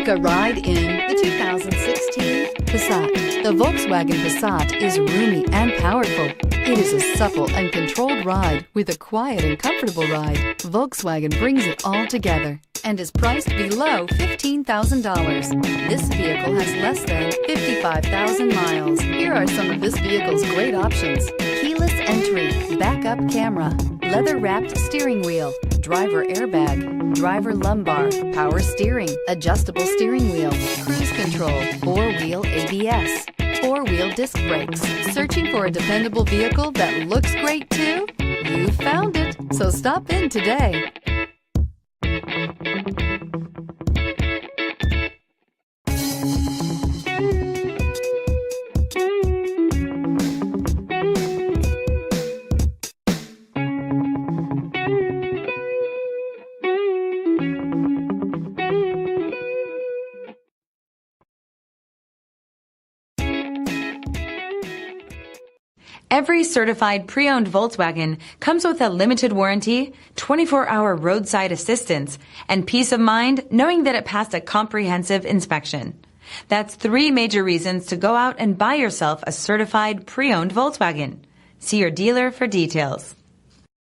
Take a ride in the 2016 Passat. The Volkswagen Passat is roomy and powerful. It is a supple and controlled ride with a quiet and comfortable ride. Volkswagen brings it all together and is priced below $15,000. This vehicle has less than 55,000 miles. Here are some of this vehicle's great options: keyless entry, backup camera, leather-wrapped steering wheel, driver airbag, driver lumbar, power steering, adjustable steering wheel, cruise control, four-wheel ABS, four-wheel disc brakes. Searching for a dependable vehicle that looks great too? You found it, so stop in today. Every certified pre-owned Volkswagen comes with a limited warranty, 24-hour roadside assistance, and peace of mind knowing that it passed a comprehensive inspection. That's 3 major reasons to go out and buy yourself a certified pre-owned Volkswagen. See your dealer for details.